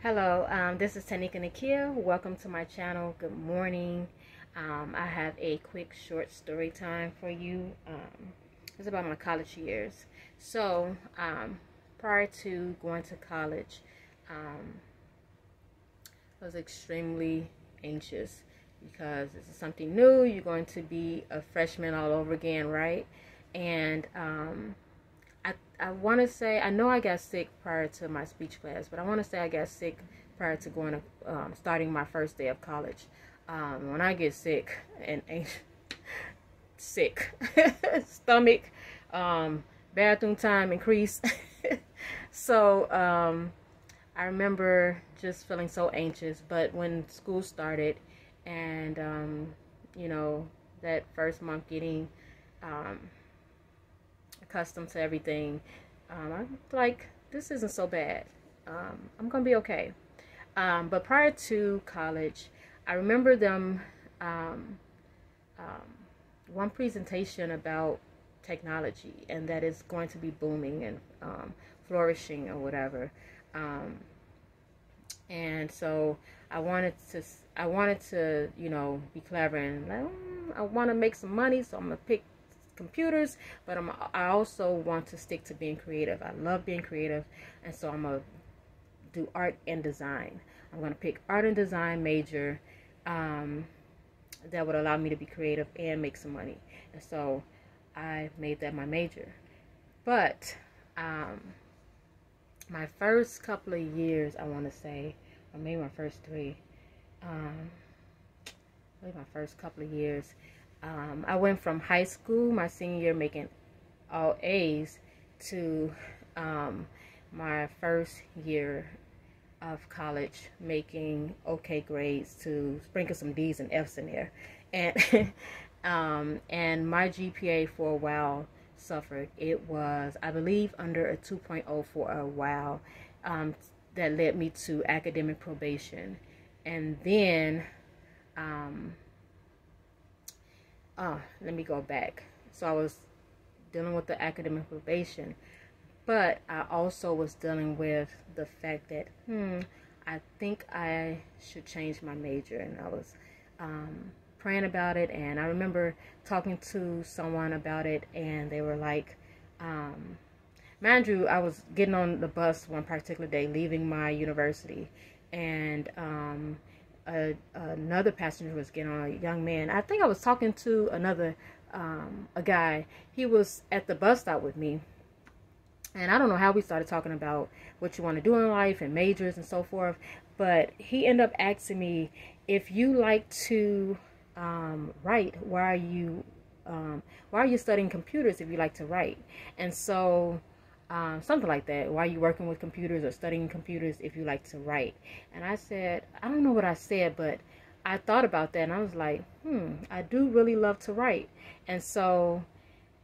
Hello, this is Tannika Nikeya. Welcome to my channel. Good morning. I have a quick short story time for you. It's about my college years. So, prior to going to college, I was extremely anxious because this is something new. You're going to be a freshman all over again, right? And I want to say, I know I got sick prior to my speech class, but I want to say I got sick prior to going to starting my first day of college. When I get sick and sick, stomach, bathroom time increase. So I remember just feeling so anxious. But when school started, and you know, that first month getting accustomed to everything, I'm like, this isn't so bad. I'm gonna be okay. But prior to college, I remember them one presentation about technology, and that is going to be booming and flourishing or whatever. And so I wanted to, you know, be clever and like, I want to make some money, so I'm gonna pick computers, but I also want to stick to being creative. I love being creative, and so I'm gonna do art and design. I'm gonna pick art and design major that would allow me to be creative and make some money. And so I made that my major. But my first couple of years, I want to say, or maybe my first three, maybe my first couple of years, I went from high school, my senior year, making all A's, to my first year of college making okay grades, to sprinkle some D's and F's in there. And and my GPA for a while suffered. It was, I believe, under a 2.0 for a while. That led me to academic probation. And then let me go back. So I was dealing with the academic probation, but I also was dealing with the fact that I think I should change my major. And I was praying about it, and I remember talking to someone about it, and they were like, mind you, I was getting on the bus one particular day leaving my university, and another passenger was getting on, a young man. I think I was talking to a guy. He was at the bus stop with me, and I don't know how we started talking about what you want to do in life and majors and so forth, but he ended up asking me, if you like to write, why are you studying computers if you like to write? And so something like that. Why are you working with computers or studying computers if you like to write? And I said, I don't know what I said, but I thought about that, and I was like, I do really love to write. And so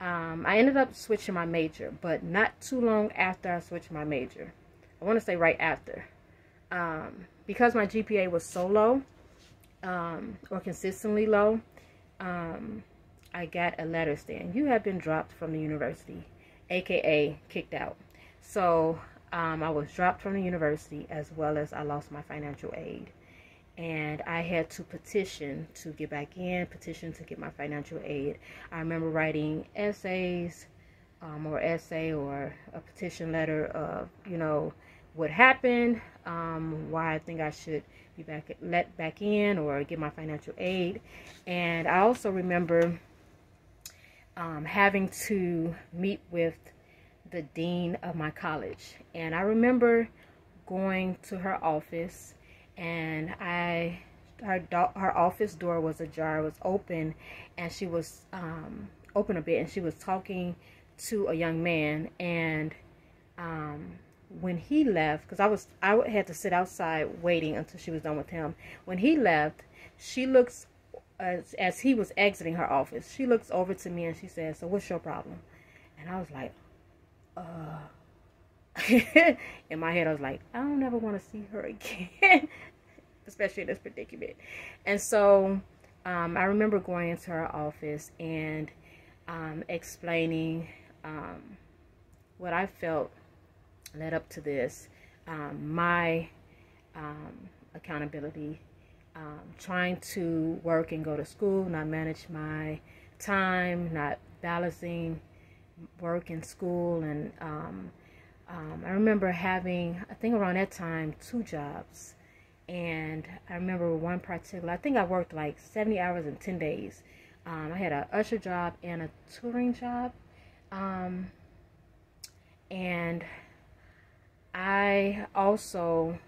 I ended up switching my major, but not too long after I switched my major. I want to say right after. Because my GPA was so low, or consistently low, I got a letter saying, you have been dropped from the university, aka kicked out. So I was dropped from the university, as well as I lost my financial aid. And I had to petition to get back in, petition to get my financial aid. I remember writing essays, or essay, or a petition letter of, you know, what happened, why I think I should be let back in or get my financial aid. And I also remember having to meet with the dean of my college. And I remember going to her office, and her office door was ajar, it was open, and she was open a bit, and she was talking to a young man. And when he left, because I had to sit outside waiting until she was done with him. When he left, she looks, as he was exiting her office, she looks over to me and she says, so what's your problem? And I was like, in my head I was like, I don't ever want to see her again, especially in this predicament. And so I remember going into her office and explaining what I felt led up to this. My accountability, trying to work and go to school, not manage my time, not balancing work and school. And I remember having, I think around that time, 2 jobs. And I remember one particular, I think I worked like 70 hours in 10 days. I had an usher job and a touring job. And I also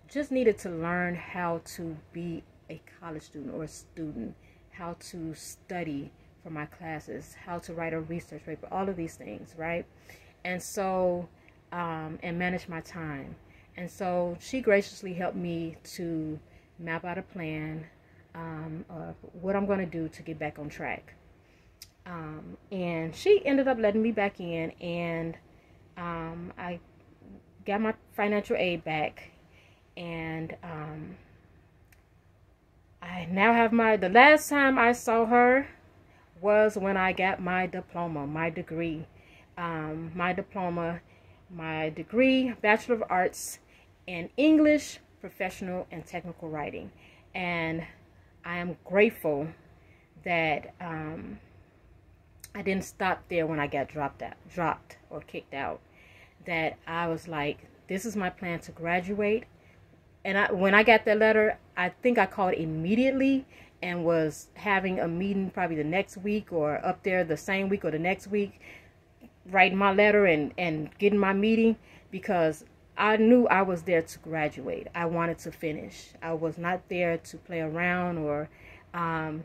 just needed to learn how to be a college student or a student, how to study for my classes, how to write a research paper, all of these things, right? And so, and manage my time. And so she graciously helped me to map out a plan of what I'm going to do to get back on track. And she ended up letting me back in, and I got my financial aid back. And I now have the last time I saw her was when I got my diploma, my degree, my degree, Bachelor of Arts in English, Professional and Technical Writing. And I am grateful that I didn't stop there when I got dropped or kicked out. That I was like, this is my plan to graduate. And when I got that letter, I think I called immediately and was having a meeting probably the next week or up there the same week or the next week, writing my letter and getting my meeting, because I knew I was there to graduate. I wanted to finish. I was not there to play around or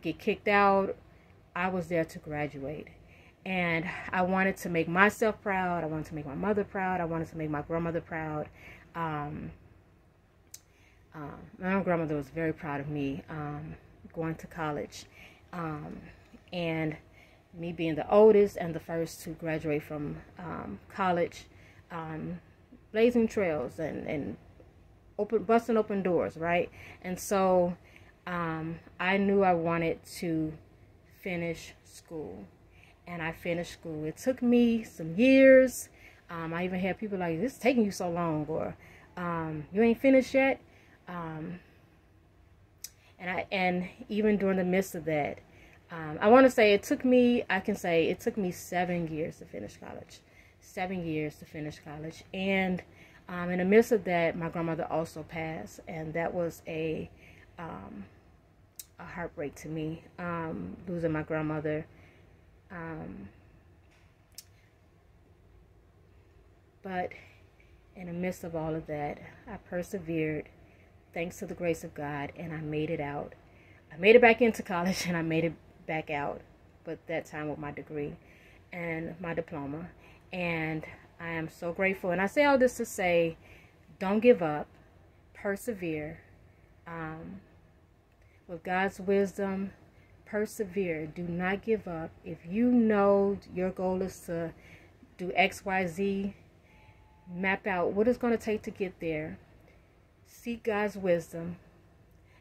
get kicked out. I was there to graduate. And I wanted to make myself proud. I wanted to make my mother proud. I wanted to make my grandmother proud. My grandmother was very proud of me going to college. And me being the oldest and the first to graduate from college, blazing trails and busting open doors, right? And so I knew I wanted to finish school. And I finished school. It took me some years. I even had people like, this is taking you so long, or you ain't finished yet. And even during the midst of that, I want to say it took me 7 years to finish college. 7 years to finish college. And in the midst of that, my grandmother also passed, and that was a heartbreak to me, losing my grandmother. But in the midst of all of that, I persevered, thanks to the grace of God, and I made it out. I made it back into college, and I made it back out, but that time with my degree and my diploma. And I am so grateful. And I say all this to say, don't give up, persevere. With God's wisdom, persevere. Do not give up. If you know your goal is to do X, Y, Z, map out what it's going to take to get there. Seek God's wisdom,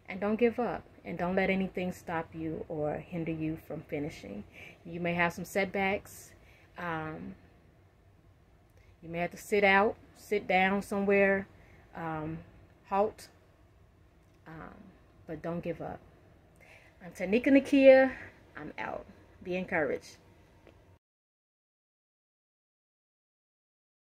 and don't give up. And don't let anything stop you or hinder you from finishing. You may have some setbacks. You may have to sit down somewhere, halt, but don't give up. I'm Tannika Nikeya. I'm out. Be encouraged.